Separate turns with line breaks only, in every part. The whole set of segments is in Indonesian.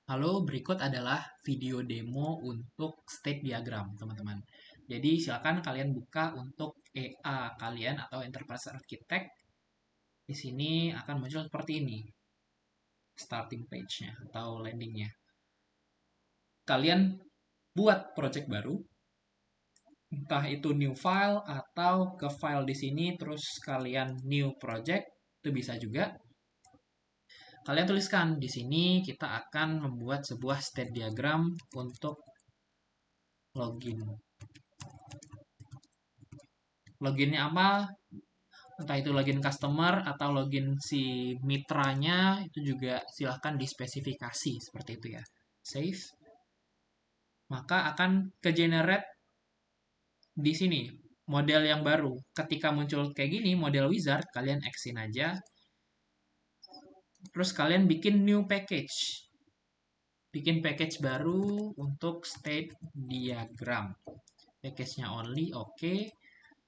Halo, berikut adalah video demo untuk state diagram, teman-teman. Jadi, silakan kalian buka untuk EA kalian atau Enterprise Architect. Di sini akan muncul seperti ini, starting page-nya atau landing-nya. Kalian buat project baru, entah itu new file atau ke file di sini, terus kalian new project, itu bisa juga. Kalian tuliskan di sini kita akan membuat sebuah state diagram untuk login. Loginnya apa? Entah itu login customer atau login si mitranya, itu juga silahkan dispesifikasi seperti itu ya. Save. Maka akan ke-generate di sini model yang baru. Ketika muncul kayak gini, model wizard, kalian exit aja. Terus kalian bikin new package. Bikin package baru untuk state diagram. Package-nya only, oke.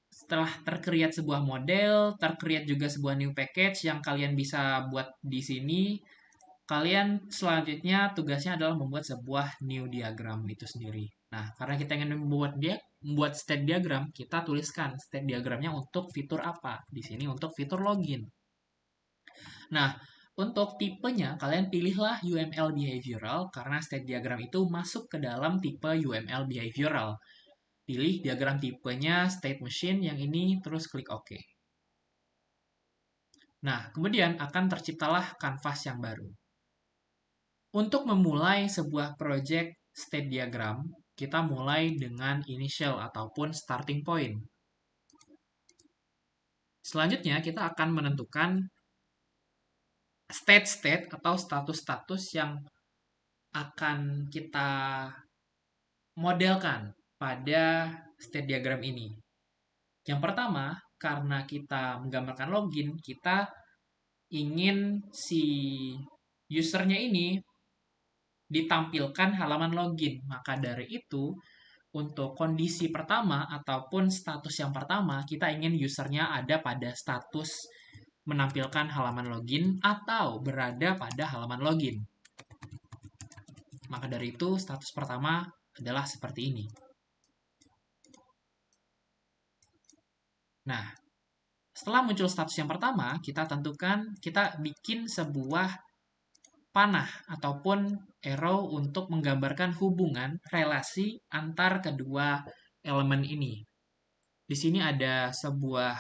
Setelah tercreate sebuah model, tercreate juga sebuah new package yang kalian bisa buat di sini. Kalian selanjutnya tugasnya adalah membuat sebuah new diagram itu sendiri. Nah, karena kita ingin membuat state diagram, kita tuliskan state diagramnya untuk fitur apa. Di sini untuk fitur login. Nah, untuk tipenya, kalian pilihlah UML behavioral karena state diagram itu masuk ke dalam tipe UML behavioral. Pilih diagram tipenya state machine yang ini, terus klik OK. Nah, kemudian akan terciptalah kanvas yang baru. Untuk memulai sebuah project state diagram, kita mulai dengan initial ataupun starting point. Selanjutnya, kita akan menentukan state-state atau status-status yang akan kita modelkan pada state diagram ini. Yang pertama, karena kita menggambarkan login, kita ingin si usernya ini ditampilkan halaman login. Maka dari itu, untuk kondisi pertama ataupun status yang pertama, kita ingin usernya ada pada status menampilkan halaman login atau berada pada halaman login. Maka dari itu, status pertama adalah seperti ini. Nah, setelah muncul status yang pertama, kita tentukan, kita bikin sebuah panah ataupun arrow untuk menggambarkan hubungan relasi antar kedua elemen ini. Di sini ada sebuah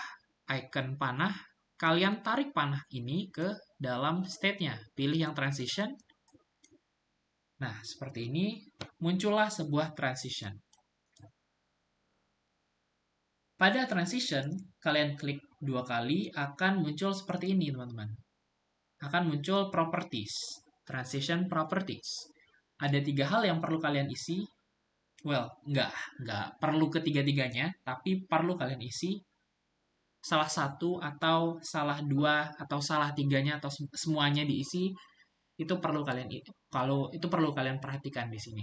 icon panah. Kalian tarik panah ini ke dalam state-nya. Pilih yang transition. Nah, seperti ini muncullah sebuah transition. Pada transition, kalian klik 2 kali akan muncul seperti ini, teman-teman. Akan muncul properties. Transition properties. Ada 3 hal yang perlu kalian isi. Well, nggak perlu ketiga-tiganya, tapi perlu kalian isi salah satu atau salah dua atau salah tiganya atau semuanya diisi itu perlu kalian perhatikan di sini.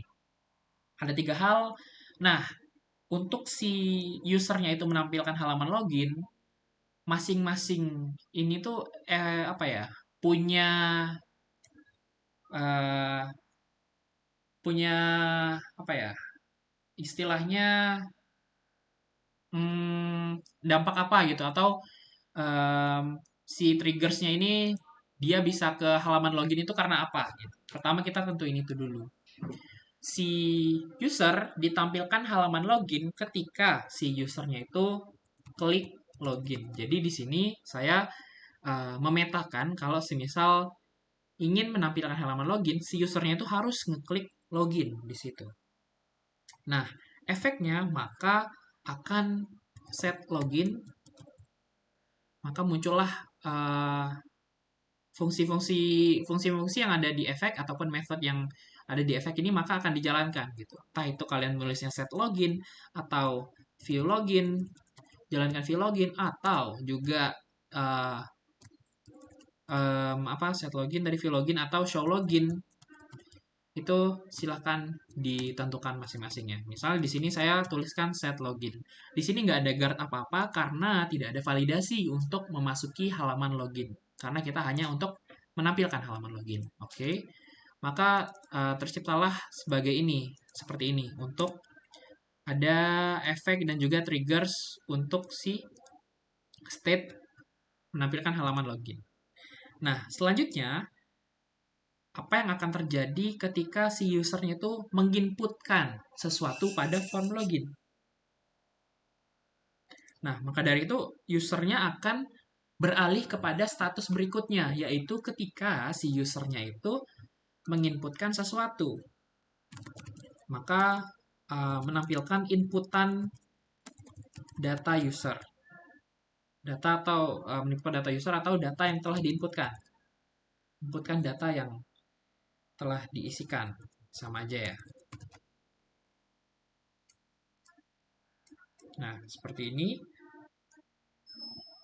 Ada 3 hal. Nah, untuk si usernya itu menampilkan halaman login, masing-masing ini tuh apa ya? Punya eh, punya apa ya? Istilahnya dampak apa gitu atau em, si triggersnya ini dia bisa ke halaman login itu karena apa gitu. Pertama kita tentu ini tuh dulu. Si user ditampilkan halaman login ketika si usernya itu klik login. Jadi di sini saya memetakan kalau semisal ingin menampilkan halaman login, si usernya itu harus ngeklik login di situ. Nah, efeknya maka akan set login, maka muncullah fungsi-fungsi yang ada di efek ataupun method yang ada di efek ini maka akan dijalankan gitu. Entah itu kalian menulisnya set login atau view login, jalankan view login atau juga uh, set login dari view login atau show login itu silahkan ditentukan masing-masingnya. Misalnya di sini saya tuliskan set login. Di sini nggak ada guard apa-apa karena tidak ada validasi untuk memasuki halaman login. Karena kita hanya untuk menampilkan halaman login. Oke. maka terciptalah seperti ini untuk ada efek dan juga triggers untuk si state menampilkan halaman login. Nah, selanjutnya apa yang akan terjadi ketika si usernya itu menginputkan sesuatu pada form login. Nah, maka dari itu usernya akan beralih kepada status berikutnya, yaitu ketika si usernya itu menginputkan sesuatu. Maka menampilkan inputan data user. Data atau meninput data user atau data yang telah diinputkan. Inputkan data yang telah diisikan. Sama aja ya. Nah, seperti ini.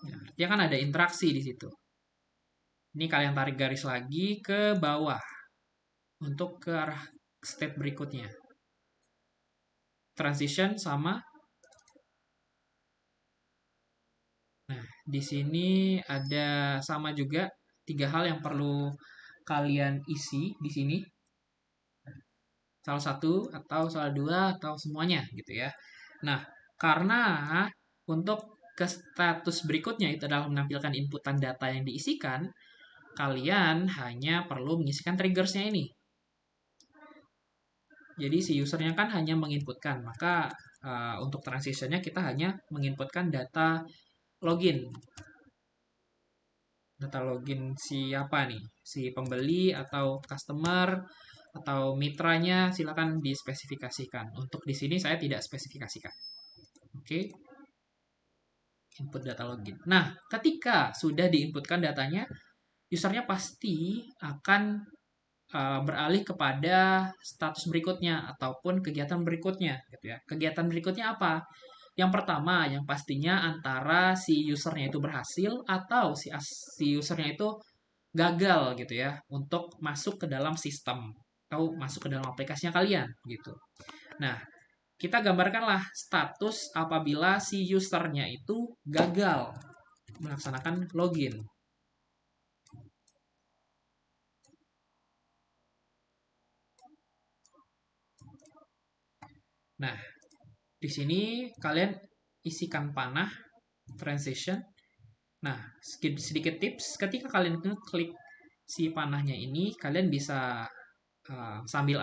Nah, artinya kan ada interaksi di situ. Ini kalian tarik garis lagi ke bawah untuk ke arah step berikutnya. Transition sama. Nah, di sini ada sama juga 3 hal yang perlu kalian isi di sini. Salah satu atau salah dua atau semuanya gitu ya. Nah, karena untuk ke status berikutnya itu adalah menampilkan inputan data yang diisikan, kalian hanya perlu mengisikan triggersnya ini. Jadi si usernya kan hanya menginputkan, maka untuk transitionnya kita hanya menginputkan data login. Data login siapa nih? Si pembeli atau customer atau mitranya silakan dispesifikasikan. Untuk di sini saya tidak spesifikasikan. Oke. Input data login. Nah, ketika sudah diinputkan datanya, usernya pasti akan beralih kepada status berikutnya ataupun kegiatan berikutnya gitu ya. Kegiatan berikutnya apa? Yang pertama, yang pastinya antara si usernya itu berhasil atau si usernya itu gagal gitu ya untuk masuk ke dalam sistem atau masuk ke dalam aplikasinya kalian gitu. Nah, kita gambarkanlah status apabila si usernya itu gagal melaksanakan login. Nah, di sini kalian isikan panah transition. Nah, sedikit tips, ketika kalian ngeklik si panahnya ini, kalian bisa sambil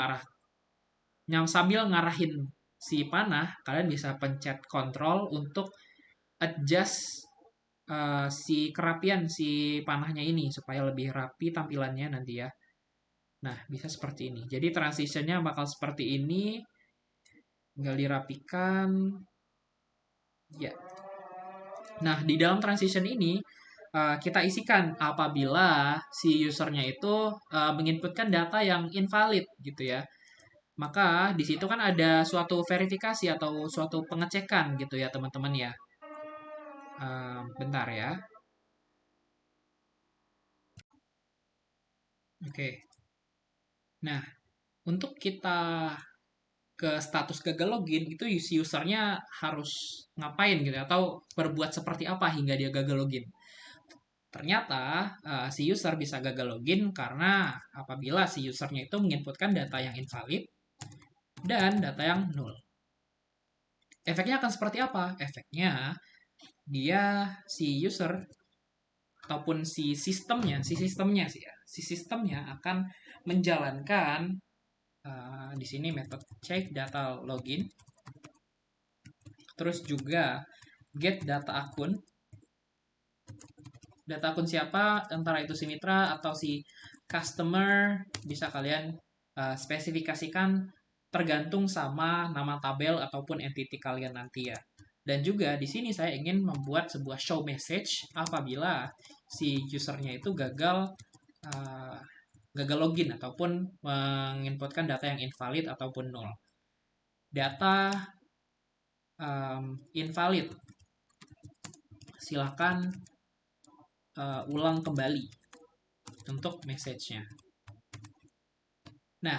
ngarahin si panah, kalian bisa pencet kontrol untuk adjust si kerapian si panahnya ini supaya lebih rapi tampilannya nanti ya. Nah, bisa seperti ini. Jadi transitionnya bakal seperti ini. Tinggal dirapikan. Ya. Nah, di dalam transition ini kita isikan apabila si usernya itu menginputkan data yang invalid gitu ya. Maka di situ kan ada suatu verifikasi atau suatu pengecekan gitu ya teman-teman ya. Bentar ya. Oke. Nah, untuk kita ke status gagal login itu si usernya harus ngapain gitu ya, atau berbuat seperti apa hingga dia gagal login. Ternyata si user bisa gagal login karena apabila si usernya itu menginputkan data yang invalid dan data yang null. Efeknya akan seperti apa? Efeknya dia si user ataupun si sistemnya akan menjalankan di sini metode check data login, terus juga get data akun. Data akun siapa? Antara itu si mitra atau si customer bisa kalian spesifikasikan tergantung sama nama tabel ataupun entity kalian nanti ya. Dan juga di sini saya ingin membuat sebuah show message apabila si usernya itu gagal login ataupun menginputkan data yang invalid ataupun null. Data invalid. Silakan ulang kembali untuk message-nya. Nah,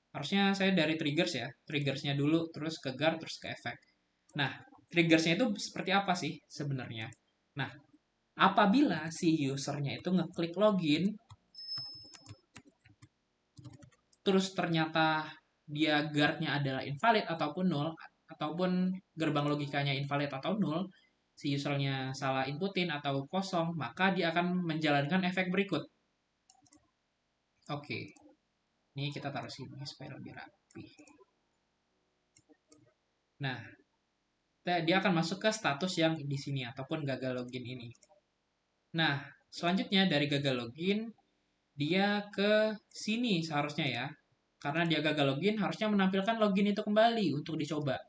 harusnya saya dari triggers ya. Triggersnya dulu, terus ke guard, terus ke efek. Nah, triggersnya itu seperti apa sih sebenarnya? Nah, apabila si usernya itu ngeklik login, terus ternyata dia guardnya adalah invalid ataupun null, ataupun gerbang logikanya invalid atau null, si usernya salah inputin atau kosong, maka dia akan menjalankan efek berikut. Oke, ini kita taruh sini supaya lebih rapi. Nah, dia akan masuk ke status yang di sini ataupun gagal login ini. Nah, selanjutnya dari gagal login, dia ke sini seharusnya ya. Karena dia gagal login, harusnya menampilkan login itu kembali untuk dicoba.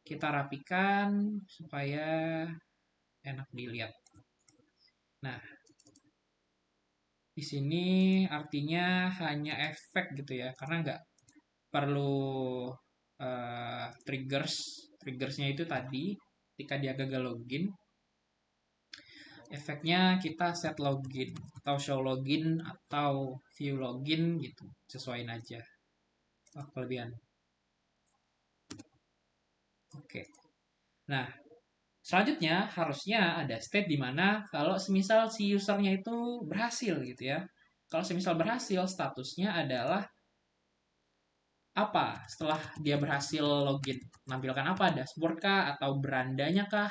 Kita rapikan supaya enak dilihat. Nah, di sini artinya hanya efek gitu ya, karena nggak perlu triggers. Triggersnya itu tadi, ketika dia gagal login, efeknya kita set login, atau show login, atau view login gitu. Sesuaiin aja. Oh, kelebihan. Oke. Nah, selanjutnya harusnya ada state di mana kalau semisal si usernya itu berhasil gitu ya. Kalau semisal berhasil, statusnya adalah apa setelah dia berhasil login? Menampilkan apa? Dashboard kah? Atau berandanya kah?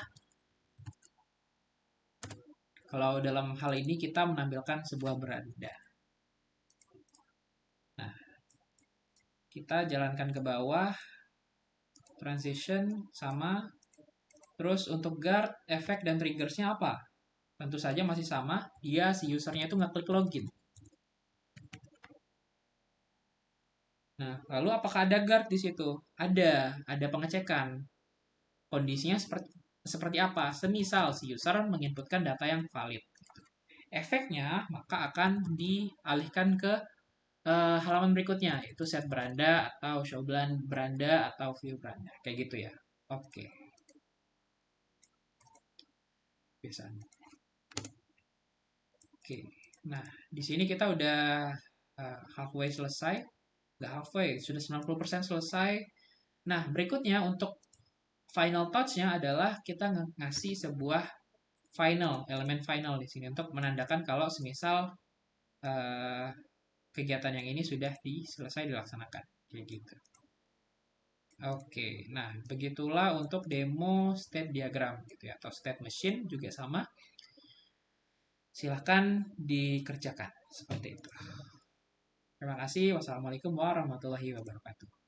Kalau dalam hal ini kita menampilkan sebuah beranda. Nah, kita jalankan ke bawah, transition sama. Terus untuk guard, efek, dan triggersnya apa? Tentu saja masih sama, dia si usernya itu ngeklik login. Nah, lalu apakah ada guard di situ? Ada pengecekan. Kondisinya seperti apa? Semisal si user menginputkan data yang valid. Efeknya maka akan dialihkan ke halaman berikutnya, yaitu set beranda atau show beranda atau view beranda. Kayak gitu ya. Oke. Biasanya. Oke. Nah, di sini kita udah halfway selesai. Nggak halfway, sudah 90% selesai. Nah, berikutnya untuk final touch-nya adalah kita ngasih sebuah elemen final di sini untuk menandakan kalau semisal uh, kegiatan yang ini sudah selesai dilaksanakan. Kayak gitu. Oke, nah begitulah untuk demo state diagram gitu ya, atau state machine juga sama. Silahkan dikerjakan seperti itu. Terima kasih. Wassalamualaikum warahmatullahi wabarakatuh.